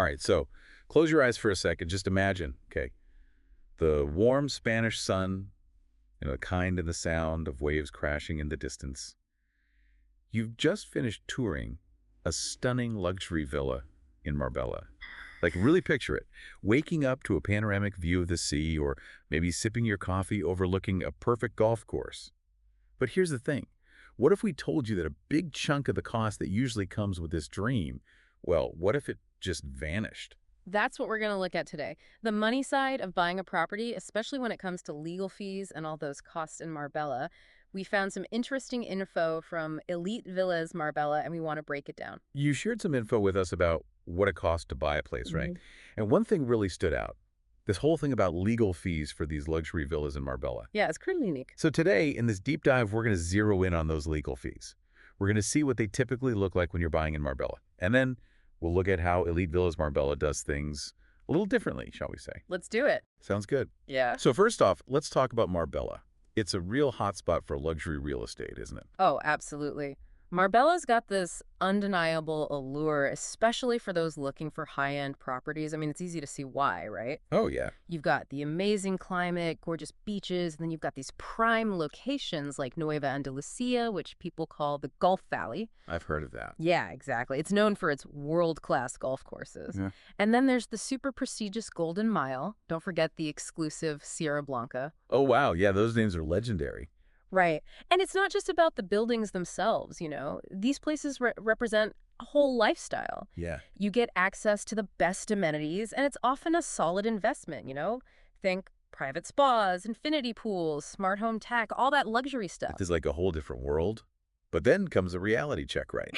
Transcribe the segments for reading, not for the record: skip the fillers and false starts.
All right, so close your eyes for a second. Just imagine, okay, the warm Spanish sun, the kind and the sound of waves crashing in the distance. You've just finished touring a stunning luxury villa in Marbella. Like, really picture it. Waking up to a panoramic view of the sea, or maybe sipping your coffee overlooking a perfect golf course. But here's the thing. What if we told you that a big chunk of the cost that usually comes with this dream, well, what if it just vanished? That's what we're going to look at today. The money side of buying a property, especially when it comes to legal fees and all those costs in Marbella. We found some interesting info from Elite Villas Marbella, and we want to break it down. You shared some info with us about what it costs to buy a place, right? Mhm. And one thing really stood out. This whole thing about legal fees for these luxury villas in Marbella. Yeah, it's pretty unique. So today, in this deep dive, we're going to zero in on those legal fees. We're going to see what they typically look like when you're buying in Marbella. And then we'll look at how Elite Villas Marbella does things a little differently, shall we say. Let's do it. Sounds good. Yeah. So first off, let's talk about Marbella. It's a real hotspot for luxury real estate, isn't it? Oh, absolutely. Marbella's got this undeniable allure, especially for those looking for high-end properties. I mean, it's easy to see why, right? Oh, yeah. You've got the amazing climate, gorgeous beaches, and then you've got these prime locations like Nueva Andalucia, which people call the Gulf Valley. I've heard of that. Yeah, exactly. It's known for its world-class golf courses. Yeah. And then there's the super prestigious Golden Mile. Don't forget the exclusive Sierra Blanca. Oh, wow. Yeah, those names are legendary. Right. And it's not just about the buildings themselves, These places represent a whole lifestyle. Yeah. You get access to the best amenities, and it's often a solid investment. Think private spas, infinity pools, smart home tech, all that luxury stuff. It is like a whole different world. But then comes a reality check, right?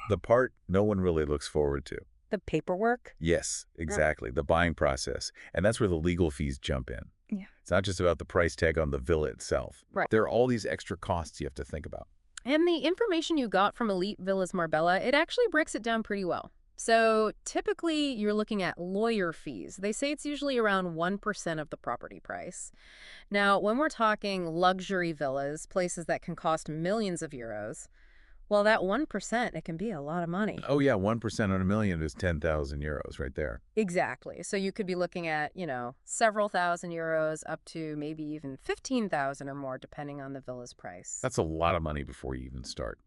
The part no one really looks forward to. The paperwork? Yes, exactly. The buying process. And that's where the legal fees jump in. Yeah. It's not just about the price tag on the villa itself. Right. There are all these extra costs you have to think about. And the information you got from Elite Villas Marbella, it actually breaks it down pretty well. So typically, you're looking at lawyer fees. They say it's usually around 1% of the property price. Now, when we're talking luxury villas, places that can cost millions of euros, well, that 1%, it can be a lot of money. Oh, yeah, 1% on a million is 10,000 euros right there. Exactly. So you could be looking at, several thousand euros up to maybe even 15,000 or more, depending on the villa's price. That's a lot of money before you even start.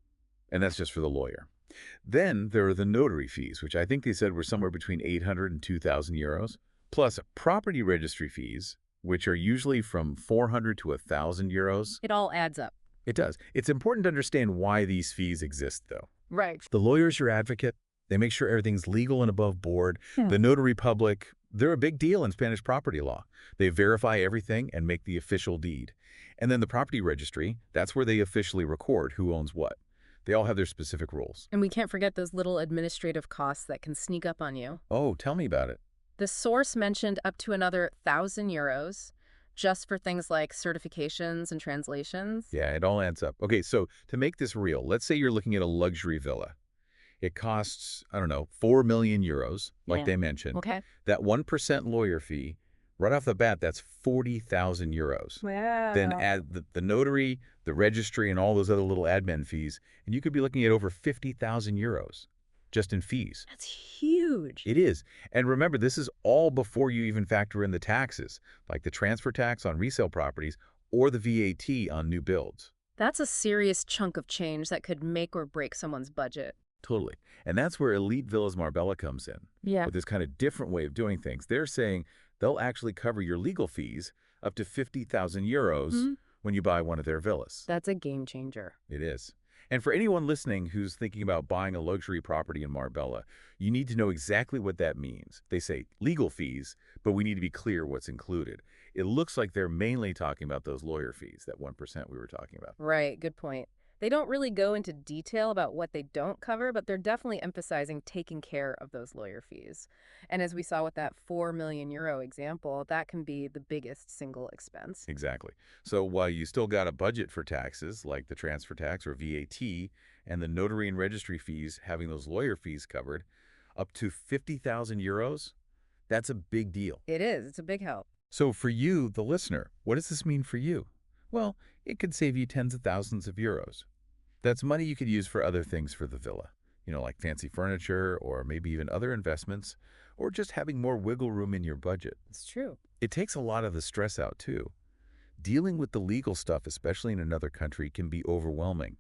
And that's just for the lawyer. Then there are the notary fees, which I think they said were somewhere between 800 and 2,000 euros, plus property registry fees, which are usually from 400 to 1,000 euros. It all adds up. It does. It's important to understand why these fees exist, though. Right. The lawyer's your advocate. They make sure everything's legal and above board. Yeah. The notary public, they're a big deal in Spanish property law. They verify everything and make the official deed. And then the property registry, that's where they officially record who owns what. They all have their specific rules. And we can't forget those little administrative costs that can sneak up on you. Oh, tell me about it. The source mentioned up to another 1,000 euros just for things like certifications and translations. Yeah, it all adds up. Okay, so to make this real, let's say you're looking at a luxury villa. It costs, I don't know, 4 million euros, like Yeah. they mentioned. Okay. That 1% lawyer fee, right off the bat, that's 40,000 euros. Wow. Then add the notary, the registry, and all those other little admin fees, and you could be looking at over 50,000 euros just in fees. That's huge. It is. And remember, this is all before you even factor in the taxes, like the transfer tax on resale properties or the VAT on new builds. That's a serious chunk of change that could make or break someone's budget. Totally. And that's where Elite Villas Marbella comes in. Yeah. With this kind of different way of doing things. They're saying they'll actually cover your legal fees up to 50,000 euros when you buy one of their villas. That's a game changer. It is. And for anyone listening who's thinking about buying a luxury property in Marbella, you need to know exactly what that means. They say legal fees, but we need to be clear what's included. It looks like they're mainly talking about those lawyer fees, that 1% we were talking about. Right. Good point. They don't really go into detail about what they don't cover, but they're definitely emphasizing taking care of those lawyer fees. And as we saw with that 4 million euro example, that can be the biggest single expense. Exactly. So while you still got a budget for taxes, like the transfer tax or VAT, and the notary and registry fees, having those lawyer fees covered, up to 50,000 euros, that's a big deal. It is. It's a big help. So for you, the listener, what does this mean for you? Well, it could save you tens of thousands of euros. That's money you could use for other things for the villa, like fancy furniture or maybe even other investments, or just having more wiggle room in your budget. It's true. It takes a lot of the stress out, too. Dealing with the legal stuff, especially in another country, can be overwhelming.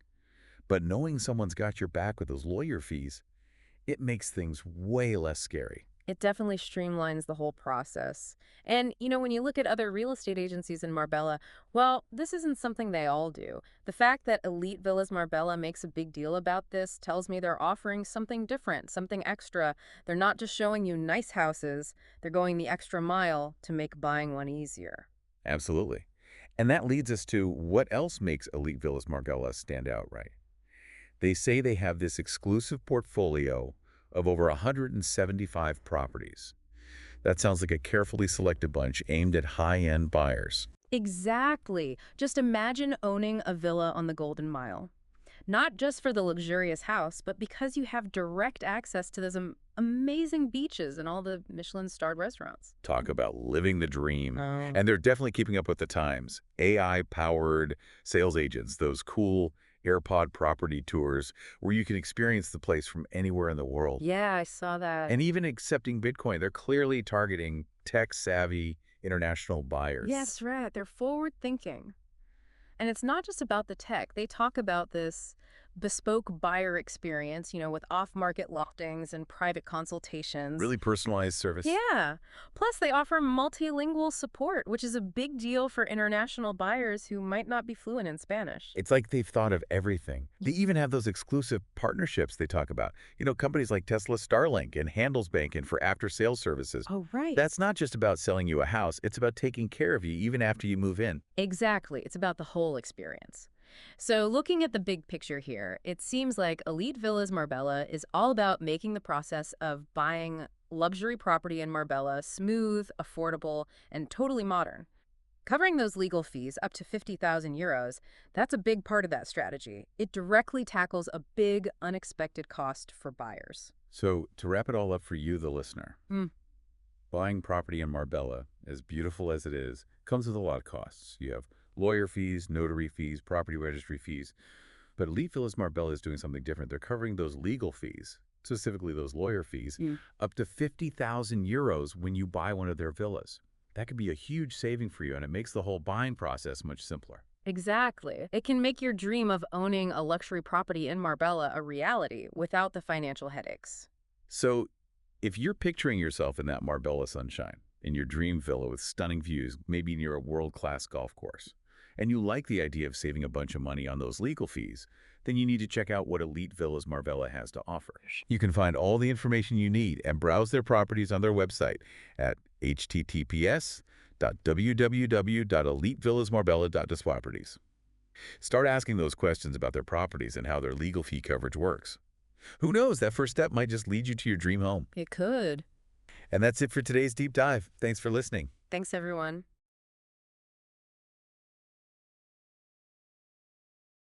But knowing someone's got your back with those lawyer fees, it makes things way less scary. It definitely streamlines the whole process. And, when you look at other real estate agencies in Marbella, well, this isn't something they all do. The fact that Elite Villas Marbella makes a big deal about this tells me they're offering something different, something extra. They're not just showing you nice houses, they're going the extra mile to make buying one easier. Absolutely. And that leads us to what else makes Elite Villas Marbella stand out, right? They say they have this exclusive portfolio of over 175 properties. That sounds like a carefully selected bunch aimed at high-end buyers. Exactly. Just imagine owning a villa on the Golden Mile. Not just for the luxurious house, but because you have direct access to those amazing beaches and all the Michelin-starred restaurants. Talk about living the dream. Oh. And they're definitely keeping up with the times. AI-powered sales agents, those cool AirPod property tours where you can experience the place from anywhere in the world. Yeah, I saw that. And even accepting Bitcoin, they're clearly targeting tech-savvy international buyers. Yes, right. They're forward-thinking. And it's not just about the tech. They talk about this bespoke buyer experience, with off-market loftings and private consultations. Really personalized service. Yeah. Plus, they offer multilingual support, which is a big deal for international buyers who might not be fluent in Spanish. It's like they've thought of everything. They even have those exclusive partnerships they talk about. Companies like Tesla Starlink and Handelsbanken for after-sales services. Oh, right. That's not just about selling you a house. It's about taking care of you even after you move in. Exactly. It's about the whole experience. So looking at the big picture here, it seems like Elite Villas Marbella is all about making the process of buying luxury property in Marbella smooth, affordable, and totally modern. Covering those legal fees up to 50,000 euros, that's a big part of that strategy. It directly tackles a big, unexpected cost for buyers. So to wrap it all up for you, the listener, buying property in Marbella, as beautiful as it is, comes with a lot of costs. You have lawyer fees, notary fees, property registry fees. But Elite Villas Marbella is doing something different. They're covering those legal fees, specifically those lawyer fees, up to 50,000 euros when you buy one of their villas. That could be a huge saving for you, and it makes the whole buying process much simpler. Exactly. It can make your dream of owning a luxury property in Marbella a reality without the financial headaches. So if you're picturing yourself in that Marbella sunshine, in your dream villa with stunning views, maybe near a world-class golf course, and you like the idea of saving a bunch of money on those legal fees, then you need to check out what Elite Villas Marbella has to offer. You can find all the information you need and browse their properties on their website at https://www.elitevillasmarbella.properties. Start asking those questions about their properties and how their legal fee coverage works. Who knows, that first step might just lead you to your dream home. It could. And that's it for today's deep dive. Thanks for listening. Thanks, everyone.